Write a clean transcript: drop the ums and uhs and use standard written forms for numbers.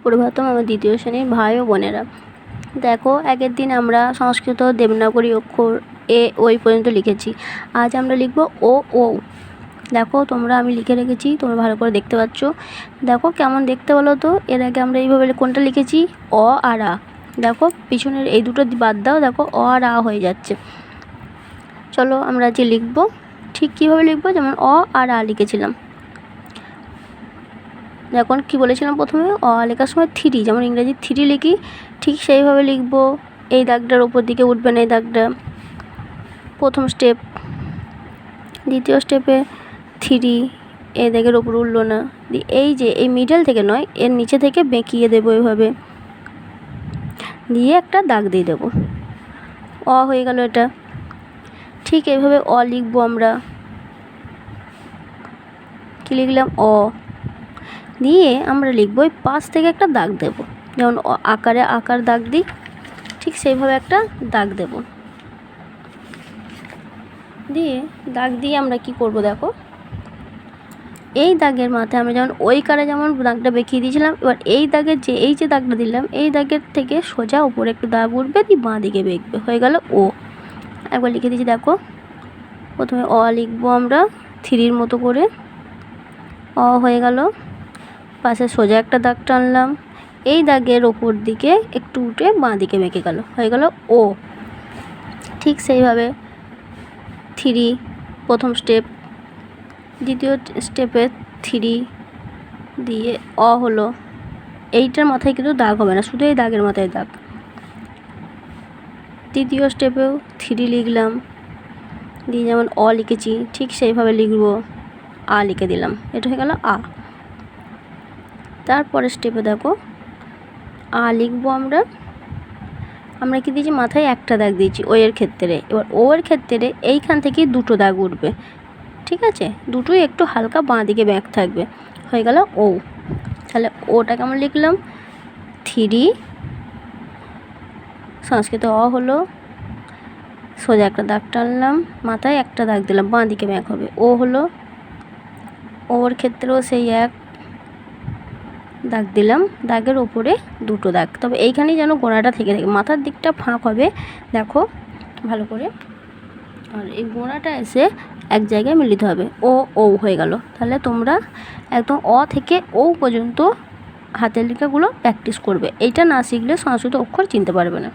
সুপ্রভাতম আমার দ্বিতীয় শ্রেণীর ভাই ও বোনেরা। দেখো, আগের দিন আমরা সংস্কৃত দেবনাগরী অক্ষর এ ওই পর্যন্ত লিখেছি। আজ আমরা লিখব ও ও। দেখো তোমরা, আমি লিখে রেখেছি, তোমরা ভালো করে দেখতে পাচ্ছ। দেখো কেমন দেখতে বলো তো। এর আগে আমরা এইভাবে কোনটা লিখেছি, অ আর আ। দেখো পিছনের এই দুটো বাদ দাও, দেখো অ আর আ হয়ে যাচ্ছে। চলো আমরা যে লিখব ঠিক কীভাবে লিখবো, যেমন অ আর আ লিখেছিলাম। এখন কি বলেছিলাম, প্রথমে অ লেখার সময় থ্রি, যেমন ইংরেজি থ্রি লিখি, ঠিক সেইভাবে লিখব। এই দাগটার উপর দিকে উঠবে না, এই দাগটা প্রথম স্টেপ। দ্বিতীয় স্টেপে থ্রি, এই দাগের ওপর উঠলো না। এই যে এই মিডল থেকে নয়, এর নিচে থেকে বেঁকিয়ে দেবো এইভাবে, দিয়ে একটা দাগ দিয়ে দেবো। অ হয়ে গেল এটা। ঠিক এইভাবে অ লিখবো আমরা। কি লিখলাম, অ। দিয়ে আমরা লিখবো এই পাশ থেকে একটা দাগ দেব, যেমন আকারে আকার দাগ দিই, ঠিক সেইভাবে একটা দাগ দেব। দিয়ে দাগ দিয়ে আমরা কি করব, দেখো এই দাগের মাথায় আমরা যেমন ওই কারে যেমন দাগটা বেঁকিয়ে দিয়েছিলাম, এবার এই দাগের যে এই যে দাগটা দিলাম, এই দাগের থেকে সোজা উপরে একটু দাগ উঠবে, দিয়ে বাঁ দিকে বেঁকবে, হয়ে গেল ও। একবার লিখে দিয়েছি, দেখো প্রথমে অ লিখবো আমরা থ্রির মতো করে, অ হয়ে গেল। পাশে সোজা একটা দাগ টানলাম, এই দাগের ওপর দিকে একটু উঠে বাঁ দিকে বেঁকে গেল, হয়ে গেল ও। ঠিক সেইভাবে থ্রি প্রথম স্টেপ, দ্বিতীয় স্টেপে থ্রি দিয়ে অ হলো। এইটার মাথায় কিন্তু দাগ হবে না, শুধু এই দাগের মাথায় দাগ। তৃতীয় স্টেপেও থ্রি লিখলাম, দিয়ে যেমন অ লিখেছি ঠিক সেইভাবে লিখব, আ লিখে দিলাম, এটা হয়ে গেল আ। তারপরে স্টেপে দেখো আ লিখবো আমরা কি দিয়েছি, মাথায় একটা দাগ দিয়েছি ও এর ক্ষেত্রে। এবার ও এর ক্ষেত্রে এইখান থেকে দুটো দাগ উঠবে, ঠিক আছে, দুটোই একটু হালকা বাঁ দিকে ব্যাক থাকবে, হয়ে গেল ও। তাহলে ওটা কেমন লিখলাম, থ্রি সংস্কৃত অ হলো, সোজা একটা দাগ টানলাম, মাথায় একটা দাগ দিলাম, বাঁ দিকে ব্যাক হবে, ও হলো। ওর ক্ষেত্রেও সেই এক দাগ দিলাম, দাগের ওপরে দুটো দাগ, তবে এইখানেই যেন গোড়াটা থেকে থাকে, মাথার দিকটা ফাঁক হবে, দেখো ভালো করে। আর এই গোড়াটা এসে এক জায়গায় মিলিত হবে, ও ও হয়ে গেল। তাহলে তোমরা একদম অ থেকে ও পর্যন্ত হাতের লেখাগুলো প্র্যাকটিস করবে। এইটা না শিখলে সংস্কৃত অক্ষর চিনতে পারবে না।